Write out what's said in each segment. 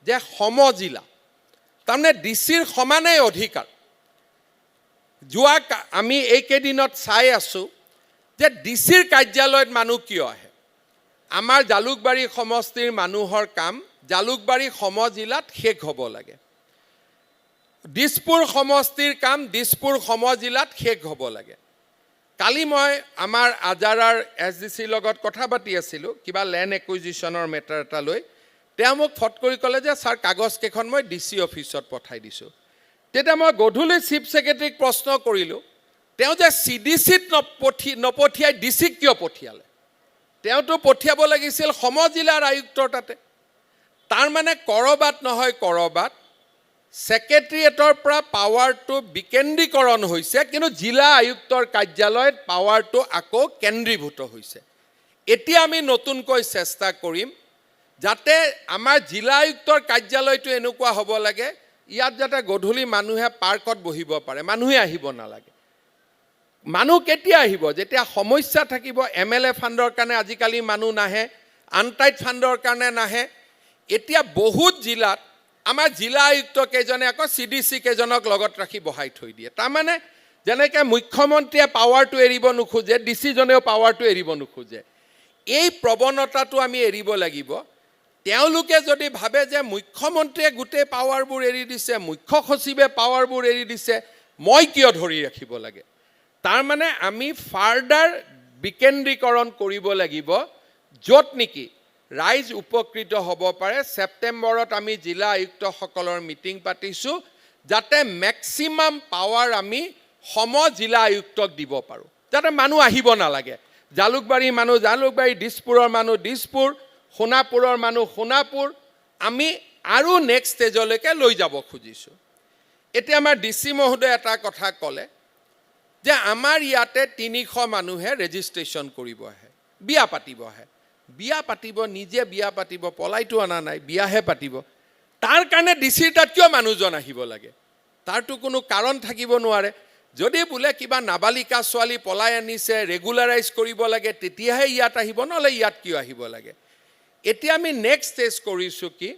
যে সমজিলা তাৰমানে ডিচিৰ সমানেই অধিকাৰ আমি এইকেইদিনত চাই আছোঁ যে ডিচিৰ কাৰ্যালয়ত মানুহ কিয় আহে আমাৰ জালুকবাৰী সমষ্টিৰ মানুহৰ কাম জালুকবাৰী সমজিলাত শেষ হ'ব লাগে দিছপুৰ সমষ্টিৰ কাম দিছপুৰ সমজিলাত শেষ হ'ব লাগে কালি মই আমাৰ আজাৰাৰ এছডিচিৰ লগত কথা পাতি আছিলোঁ কিবা লেণ্ড একুইজিশ্যনৰ মেটাৰ এটা লৈ তেওঁ মোক ফট কৰি ক'লে যে ছাৰ কাগজকেইখন মই ডিচি অফিচত পঠাই দিছোঁ তেতিয়া মই গধূলি চিফ ছেক্ৰেটাৰীক প্ৰশ্ন কৰিলোঁ তেওঁ যে চিডিচিত নপঠিয়াই ডিচিক কিয় পঠিয়ালে তেওঁতো পঠিয়াব লাগিছিল সমজিলাৰ আয়ুক্তৰ তাতে তাৰমানে কৰবাত নহয় কৰবাত ছেক্ৰেটেৰিয়েটৰ পৰা পাৱাৰটো বিকেন্দ্ৰীকৰণ হৈছে কিন্তু জিলা আয়ুক্তৰ কাৰ্যালয়ত পাৱাৰটো আকৌ কেন্দ্ৰীভূত হৈছে এতিয়া আমি নতুনকৈ চেষ্টা কৰিম যাতে আমাৰ জিলা আয়ুক্তৰ কাৰ্যালয়টো এনেকুৱা হ'ব লাগে ইয়াত যাতে গধূলি মানুহে পাৰ্কত বহিব পাৰে মানুহে আহিব নালাগে মানুহ কেতিয়া আহিব যেতিয়া সমস্যা থাকিব MLA ফাণ্ডৰ কাৰণে আজিকালি মানুহ নাহে আনটাইড ফাণ্ডৰ কাৰণে নাহে এতিয়া বহুত জিলাত আমাৰ জিলা আয়ুক্ত কেইজনে আকৌ চিডিচি কেইজনক লগত ৰাখি বহাই থৈ দিয়ে তাৰমানে যেনেকৈ মুখ্যমন্ত্ৰীয়ে পাৱাৰটো এৰিব নোখোজে ডিচিজনেও পাৱাৰটো এৰিব নোখোজে এই প্ৰৱণতাটো আমি এৰিব লাগিব তেওঁলোকে যদি ভাবে যে মুখ্যমন্ত্ৰীয়ে গোটেই পাৱাৰবোৰ এৰি দিছে মুখ্য সচিবে পাৱাৰবোৰ এৰি দিছে মই কিয় ধৰি ৰাখিব লাগে তাৰমানে আমি ফাৰ্ডাৰ বিকেন্দ্ৰীকৰণ কৰিব লাগিব য'ত নেকি ৰাইজ উপকৃত হ'ব পাৰে ছেপ্টেম্বৰত আমি জিলা আয়ুক্তসকলৰ মিটিং পাতিছোঁ যাতে মেক্সিমাম পাৱাৰ আমি জিলা আয়ুক্তক দিব পাৰোঁ যাতে মানুহ আহিব নালাগে জালুকবাৰী মানুহ জালুকবাৰী দিছপুৰৰ মানুহ দিছপুৰ সোণাপুৰৰ মানুহ সোণাপুৰ আমি আৰু নেক্সট ষ্টেজলৈকে লৈ যাব খুজিছোঁ এতিয়া আমাৰ ডিচি মহোদয়ে এটা কথা ক'লে যে আমাৰ ইয়াতে 300 মানুহে ৰেজিষ্ট্ৰেশ্যন কৰিব আহে বিয়া পাতিব আহে বিয়া পাতিব নিজে বিয়া পাতিব পলাইটো অনা নাই বিয়াহে পাতিব তাৰ কাৰণে ডিচিৰ তাত কিয় মানুহজন আহিব লাগে তাৰতো কোনো কাৰণ থাকিব নোৱাৰে যদি বোলে কিবা নাবালিকা ছোৱালী পলাই আনিছে ৰেগুলাৰাইজ কৰিব লাগে তেতিয়াহে ইয়াত আহিব নহ'লে ইয়াত কিয় আহিব লাগে এতিয়া আমি নেক্সট ষ্টেজ কৰিছোঁ কি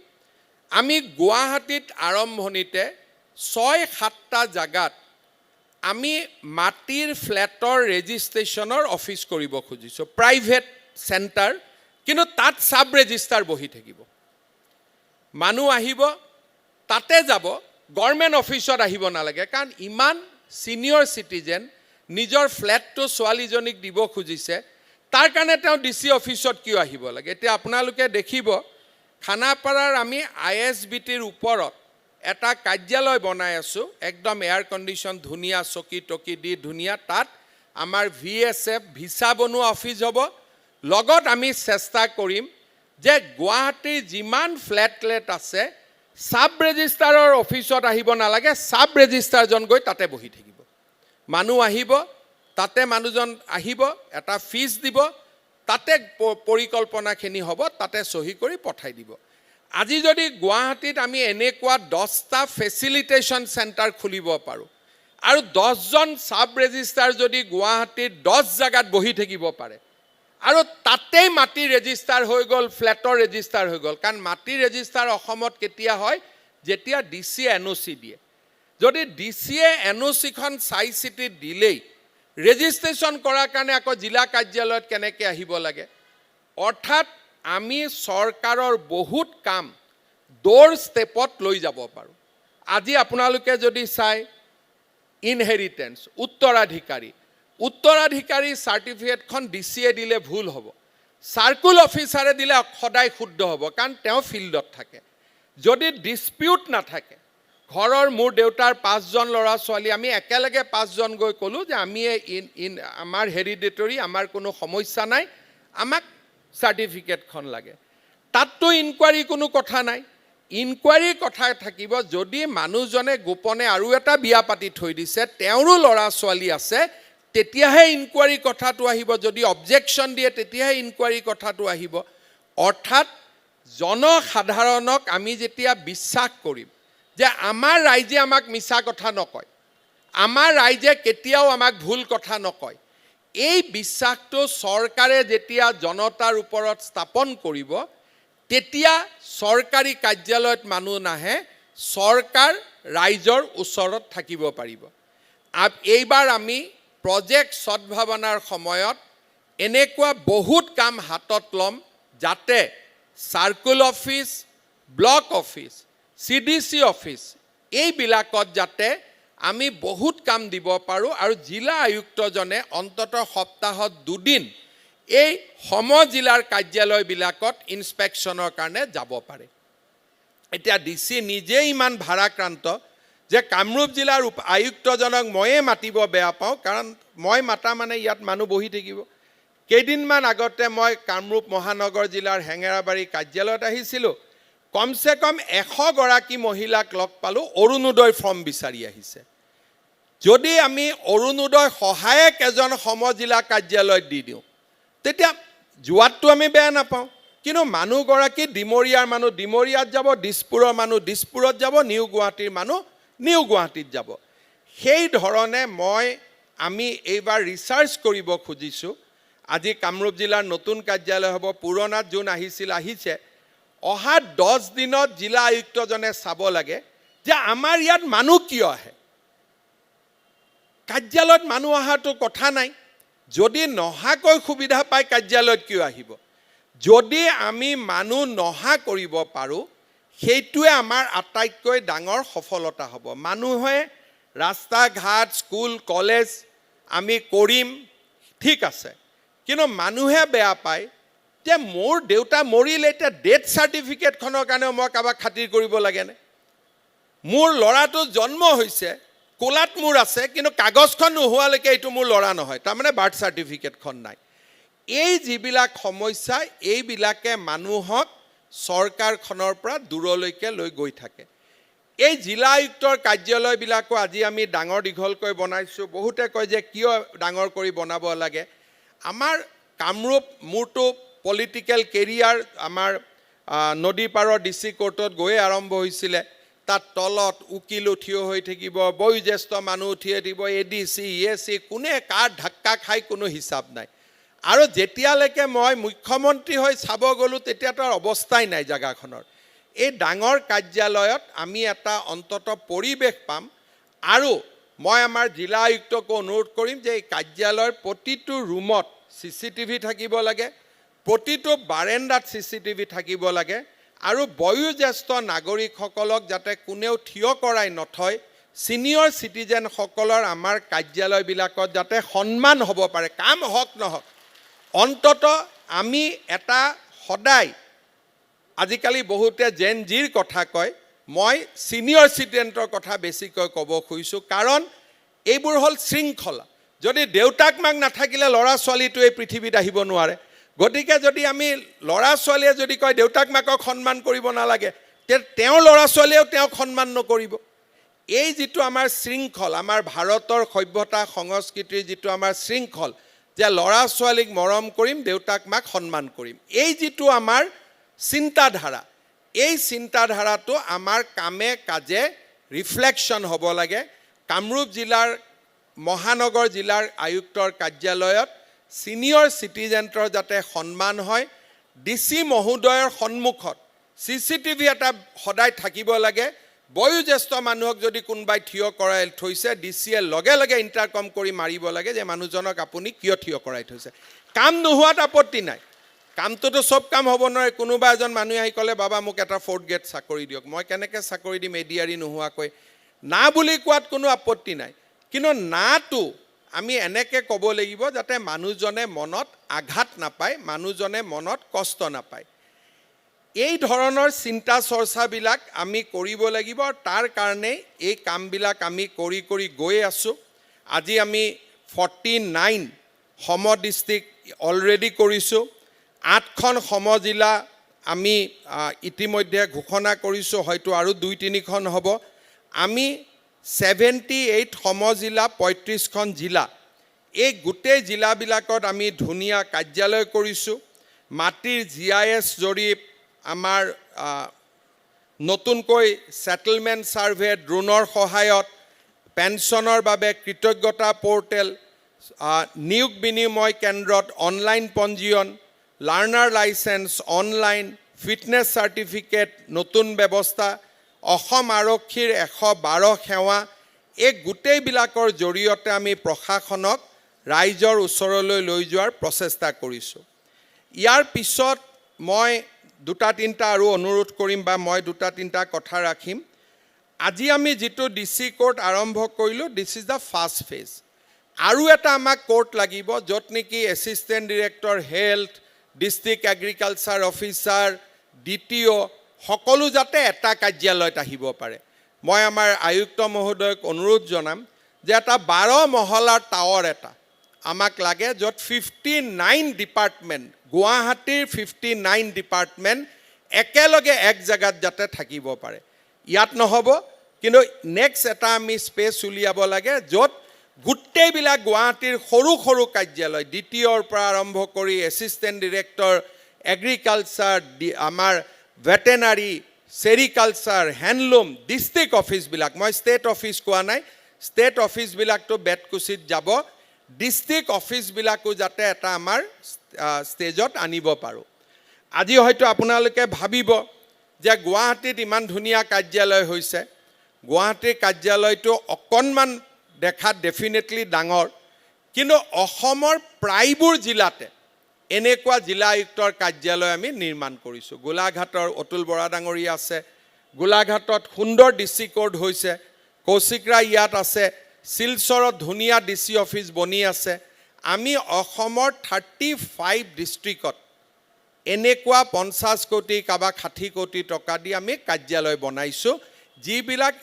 আমি গুৱাহাটীত আৰম্ভণিতে 6-7টা জাগাত আমি মাটিৰ ফ্লেটৰ ৰেজিষ্ট্ৰেশ্যনৰ অফিচ কৰিব খুজিছোঁ প্ৰাইভেট চেণ্টাৰ কিন্তু তাত সাব ৰেজিষ্টাৰ বহি থাকিব মানুহ আহিব তাতে যাব গভৰ্ণমেণ্ট অফিচত আহিব নালাগে কাৰণ ইমান সিনিয়ৰ সিটিজেন নিজৰ ফ্লেটটো ছোৱালীজনীক দিব খুজিছে তাৰ কাৰণে তেওঁ ডিচি অফিচত কিয় আহিব লাগে এতিয়া আপোনালোকে দেখিব খানাপাৰাৰ আমি ISBTৰ ওপৰত এটা কাৰ্যালয় বনাই আছোঁ একদম এয়াৰ কণ্ডিশ্যন ধুনীয়া চকী টকি দি ধুনীয়া তাত আমাৰ VSF ভিসা বনোৱা অফিচ হ'ব লগত আমি চেষ্টা কৰিম যে গুৱাহাটীৰ যিমান ফ্লেটলেট আছে সাব ৰেজিষ্টাৰৰ অফিচত আহিব নালাগে সাব ৰেজিষ্টাৰজন গৈ তাতে বহি থাকিব মানুহ আহিব তাতে মানুহজন আহিব এটা ফিজ দিব তাতে পৰিকল্পনাখিনি হ'ব তাতে সহি কৰি পঠাই দিব আজি যদি গুৱাহাটীত আমি এনেকুৱা 10টা ফেচিলিটেশ্যন চেণ্টাৰ খুলিব পাৰোঁ আৰু 10জন সাব ৰেজিষ্টাৰ যদি গুৱাহাটীত 10 জাগাত বহি থাকিব পাৰে আৰু তাতেই মাটি ৰেজিষ্টাৰ হৈ গ'ল ফ্লেটৰ ৰেজিষ্টাৰ হৈ গ'ল কাৰণ মাটি ৰেজিষ্টাৰ অসমত কেতিয়া হয় যেতিয়া ডিচি NOC দিয়ে যদি ডিচিয়ে NOCখন চাই চিটি দিলেই ৰেজিষ্ট্ৰেশ্যন কৰাৰ কাৰণে আকৌ জিলা কাৰ্যালয়ত কেনেকৈ আহিব লাগে অৰ্থাৎ আমি চৰকাৰৰ বহুত কাম ডোৰ ষ্টেপত লৈ যাব পাৰোঁ আজি আপোনালোকে যদি চাই ইনহেৰিটেন্স উত্তৰাধিকাৰী চাৰ্টিফিকেটখন ডিচিয়ে দিলে ভুল হ'ব সাৰ্কুল অফিচাৰে দিলে সদায় শুদ্ধ হ'ব কাৰণ তেওঁ ফিল্ডত থাকে যদি ডিসপিউট নাথাকে ঘৰৰ মোৰ দেউতাৰ 5জন ল'ৰা ছোৱালী আমি একেলগে 5জন গৈ ক'লোঁ যে আমি আমাৰ হেৰিডিটৰী আমাৰ কোনো সমস্যা নাই আমাক চাৰ্টিফিকেটখন লাগে তাততো ইনকুৱাৰী কোনো কথা নাই ইনকুৱাৰীৰ কথা থাকিব যদি মানুহজনে গোপনে আৰু এটা বিয়া পাতি থৈ দিছে তেওঁৰো ল'ৰা ছোৱালী আছে তেতিয়াহে ইনকুৱাৰী কথাটো আহিব যদি অবজেকশ্যন দিয়ে তেতিয়াহে ইনকুৱাৰী কথাটো আহিব অৰ্থাৎ জনসাধাৰণক আমি যেতিয়া বিশ্বাস কৰিম যে আমাৰ ৰাইজে আমাক মিছা কথা নকয় আমাৰ ৰাইজে কেতিয়াও আমাক ভুল কথা নকয় এই বিশ্বাসটো চৰকাৰে যেতিয়া জনতাৰ ওপৰত স্থাপন কৰিব তেতিয়া চৰকাৰী কাৰ্যালয়ত মানুহ নাহে, চৰকাৰ ৰাইজৰ ওচৰত থাকিব পাৰিব। এইবাৰ আমি প্ৰজেক্ট সদ্ভাৱনাৰ সময়ত এনেকুৱা বহুত কাম হাতত ল'ম যাতে circle office, block office, CDC office এইবিলাকত যাতে আমি বহুত কাম দিব পাৰোঁ আৰু জিলা আয়ুক্তজনে অন্ততঃ সপ্তাহত 2 দিন এই সমজিলাৰ কাৰ্যালয়বিলাকত ইনস্পেকশ্যনৰ কাৰণে যাব পাৰে। এতিয়া DC নিজেই ইমান ভাৰাক্ৰান্ত যে কামৰূপ জিলাৰ আয়ুক্তজনক ময়ে মাতিব বেয়া পাওঁ, কাৰণ মই মাতা মানে ইয়াত মানুহ বহি থাকিব। কেইদিনমান আগতে মই কামৰূপ মহানগৰ জিলাৰ হেঙেৰাবাৰী কাৰ্যালয়ত আহিছিলোঁ। কমচে কম 100 গৰাকী মহিলাক লগ পালোঁ, অৰুণোদয় ফৰ্ম বিচাৰি আহিছে। যদি আমি অৰুণোদয় সহায়ক এজন সমজিলা কাৰ্যালয়ত দি দিওঁ তেতিয়া যোৱাতটো আমি বেয়া নাপাওঁ, কিন্তু মানুহগৰাকী ডিমৰীয়াৰ মানুহ ডিমৰীয়াত যাব, দিছপুৰৰ মানুহ দিছপুৰত যাব, নিউ গুৱাহাটীৰ মানুহ নিউ গুৱাহাটীত যাব। সেই ধৰণে আমি এইবাৰ ৰিচাৰ্চ কৰিব খুজিছোঁ। আজি কামৰূপ জিলাৰ নতুন কাৰ্যালয় হ'ব, পুৰণাত যোন আহিছে। অহা 10 দিনত জিলা আয়ুক্তজনে চাব লাগে যে আমাৰ ইয়াত মানুহ কিয় আহে। কাৰ্যালয়ত মানুহ অহাটো কথা নাই, যদি নহাকৈ সুবিধা পায় কাৰ্যালয়ত কিয় আহিব। যদি আমি মানুহ নহা কৰিব পাৰোঁ সেইটোৱে আমাৰ আটাইতকৈ ডাঙৰ সফলতা হ'ব। মানুহে ৰাস্তা ঘাট, স্কুল, কলেজ আমি কৰিম, ঠিক আছে, কিন্তু মানুহে বেয়া পায় যে মোৰ দেউতা মৰিলে, এতিয়া ডেথ চাৰ্টিফিকেটখনৰ কাৰণে মই কাৰোবাক খাতিৰ কৰিব লাগেনে? মোৰ ল'ৰাটো জন্ম হৈছে, কোলাত মোৰ আছে, কিন্তু কাগজখন নোহোৱালৈকে এইটো মোৰ ল'ৰা নহয়, তাৰমানে বাৰ্থ চাৰ্টিফিকেটখন নাই। এই যিবিলাক সমস্যা, এইবিলাকে মানুহক চৰকাৰখনৰ পৰা দূৰলৈকে লৈ গৈ থাকে। এই জিলা আয়ুক্তৰ কাৰ্যালয়বিলাকো আজি আমি ডাঙৰ দীঘলকৈ বনাইছোঁ। বহুতে কয় যে কিয় ডাঙৰ কৰি বনাব লাগে। আমাৰ কামৰূপ, মোৰতো পলিটিকেল কেৰিয়াৰ আমাৰ নদী পাৰৰ DC কোৰ্টত গৈয়ে আৰম্ভ হৈছিলে। তাত তলত উকিলো থিয় হৈ থাকিব, বয়োজ্যেষ্ঠ মানুহ থিয় থাকিব, ADC, EAC, কোনে কাৰ ধাক্কা খাই কোনো হিচাপ নাই। আৰু যেতিয়ালৈকে মই মুখ্যমন্ত্ৰী হৈ চাব গ'লোঁ তেতিয়াতো অৱস্থাই নাই জাগাখনৰ। এই ডাঙৰ কাৰ্যালয়ত আমি এটা অন্ততঃ পৰিৱেশ পাম। আৰু মই আমাৰ জিলা আয়ুক্তকো অনুৰোধ কৰিম যে এই কাৰ্যালয়ৰ প্ৰতিটো ৰুমত CCTV থাকিব লাগে, প্ৰতিটো বাৰেণ্ডাত CCTV থাকিব লাগে, আৰু বয়োজ্যেষ্ঠ নাগৰিকসকলক যাতে কোনেও থিয় কৰাই নথয়, ছিনিয়ৰ চিটিজেনসকলৰ আমাৰ কাৰ্যালয়বিলাকত যাতে সন্মান হ'ব পাৰে, কাম হওক নহওক। অন্ততঃ আমি এটা সদায়, আজিকালি বহুতে জেন জিৰ কথা কয়, মই ছিনিয়ৰ চিটিজেনৰ কথা বেছিকৈ ক'ব খুজিছোঁ, কাৰণ এইবোৰ হ'ল শৃংখলা। যদি দেউতাক মাক নাথাকিলে ল'ৰা ছোৱালীটো এই পৃথিৱীত আহিব নোৱাৰে। গতিকে যদি আমি ল'ৰা ছোৱালীয়ে যদি কয় দেউতাক মাকক সন্মান কৰিব নালাগে, তেওঁৰ ল'ৰা ছোৱালীয়েও তেওঁক সন্মান নকৰিব। এই যিটো আমাৰ শৃংখল, আমাৰ ভাৰতৰ সভ্যতা সংস্কৃতিৰ যিটো আমাৰ শৃংখল, যে ল'ৰা ছোৱালীক মৰম কৰিম, দেউতাক মাক সন্মান কৰিম, এই যিটো আমাৰ চিন্তাধাৰা, এই চিন্তাধাৰাটো আমাৰ কামে কাজে ৰিফ্লেকশ্যন হ'ব লাগে। কামৰূপ জিলাৰ মহানগৰ জিলাৰ আয়ুক্তৰ কাৰ্যালয়ত ছিনিয়ৰ চিটিজেনৰ যাতে সন্মান হয়। DC মহোদয়ৰ সন্মুখত CCTV এটা সদায় থাকিব লাগে। বয়োজ্যেষ্ঠ মানুহক যদি কোনোবাই থিয় কৰাই থৈছে, DCয়ে লগে লগে ইণ্টাৰকম কৰি মাৰিব লাগে যে মানুহজনক আপুনি কিয় থিয় কৰাই থৈছে। কাম নোহোৱাত আপত্তি নাই, কামটোতো চব কাম হ'ব নোৱাৰে। কোনোবা এজন মানুহে আহি ক'লে বাবা মোক এটা 4th গ্ৰেড চাকৰি দিয়ক, মই কেনেকৈ চাকৰি দিম ADRE নোহোৱাকৈ? না বুলি কোৱাত কোনো আপত্তি নাই, কিন্তু নাটো আমি এনেকৈ ক'ব লাগিব যাতে মানুহজনে মনত আঘাত নাপায়, মানুহজনে মনত কষ্ট নাপায়। এই ধৰণৰ চিন্তা চৰ্চাবিলাক আমি কৰিব লাগিব। তাৰ কাৰণে এই কামবিলাক আমি কৰি কৰি গৈ আছোঁ। আজি আমি 49 সম ডিষ্ট্ৰিক্ট অলৰেডি কৰিছোঁ। 8খন সমজিলা আমি ইতিমধ্যে ঘোষণা কৰিছোঁ, হয়তো আৰু 2-3খন হ'ব। আমি 78 সমজিলা, 35খন জিলা, এই গোটেই জিলাবিলাকত আমি ধুনীয়া কাৰ্যালয় কৰিছোঁ। মাটিৰ GIS জৰীপ, আমাৰ নতুনকৈ ছেটেলমেণ্ট ছাৰ্ভে, ড্ৰোনৰ সহায়ত, পেঞ্চনৰ বাবে কৃতজ্ঞতা পৰ্টেল, নিয়োগ বিনিময় কেন্দ্ৰত অনলাইন পঞ্জীয়ন, learner licence online, fitness certificate, নতুন ব্যৱস্থা, অসম আৰক্ষীৰ 112 সেৱা, এই গোটেইবিলাকৰ জৰিয়তে আমি প্ৰশাসনক ৰাইজৰ ওচৰলৈ লৈ যোৱাৰ প্ৰচেষ্টা কৰিছোঁ। ইয়াৰ পিছত মই দুটা তিনিটা আৰু অনুৰোধ কৰিম বা মই দুটা তিনিটা কথা ৰাখিম। আজি আমি যিটো DC কোৰ্ট আৰম্ভ কৰিলোঁ, this is the first phase. আৰু এটা আমাক কোৰ্ট লাগিব য'ত নেকি assistant director health, district agriculture officer, DTO সকলো যাতে এটা কাৰ্যালয়ত আহিব পাৰে। মই আমাৰ আয়ুক্ত মহোদয়ক অনুৰোধ জনাম যে এটা 12 মহলাৰ টাৱাৰ এটা আমাক লাগে য'ত 59 ডিপাৰ্টমেণ্ট, গুৱাহাটীৰ 59 ডিপাৰ্টমেণ্ট একেলগে এক জেগাত যাতে থাকিব পাৰে। ইয়াত নহ'ব, কিন্তু নেক্সট এটা আমি স্পেচ উলিয়াব লাগে য'ত গোটেইবিলাক গুৱাহাটীৰ সৰু সৰু কাৰ্যালয়, DTOৰ পৰা আৰম্ভ কৰি এছিষ্টেণ্ট ডিৰেক্টৰ, এগ্ৰিকালচাৰ, আমাৰ ভেটেনাৰী, চেৰিকালচাৰ, হেণ্ডলুম, ডিষ্ট্ৰিক্ট অফিচবিলাক, মই ষ্টেট অফিচ কোৱা নাই, ষ্টেট অফিচবিলাকতো বেতকুচিত যাব, ডিষ্ট্ৰিক্ট অফিচবিলাকো যাতে এটা আমাৰ ষ্টেজত আনিব পাৰোঁ। আজি হয়তো আপোনালোকে ভাবিব যে গুৱাহাটীত ইমান ধুনীয়া কাৰ্যালয় হৈছে, গুৱাহাটীৰ কাৰ্যালয়টো অকণমান দেখাত ডেফিনেটলি ডাঙৰ, কিন্তু অসমৰ প্ৰায়বোৰ জিলাতে এনেকুৱা জিলা আয়ুক্তৰ কাৰ্যালয় আমি নিৰ্মাণ কৰিছোঁ। গোলাঘাটৰ অতুল বৰা ডাঙৰীয়া আছে, গোলাঘাটত সুন্দৰ DC কোৰ্ট হৈছে, কৌশিকৰা ইয়াত আছে, শিলচৰত ধুনীয়া DC অফিচ বনি আছে। আমি অসমৰ 35 ডিষ্ট্ৰিক্টত এনেকুৱা 50 কোটি কাৰোবাক 60 কোটি টকা দি আমি কাৰ্যালয় বনাইছোঁ, যিবিলাক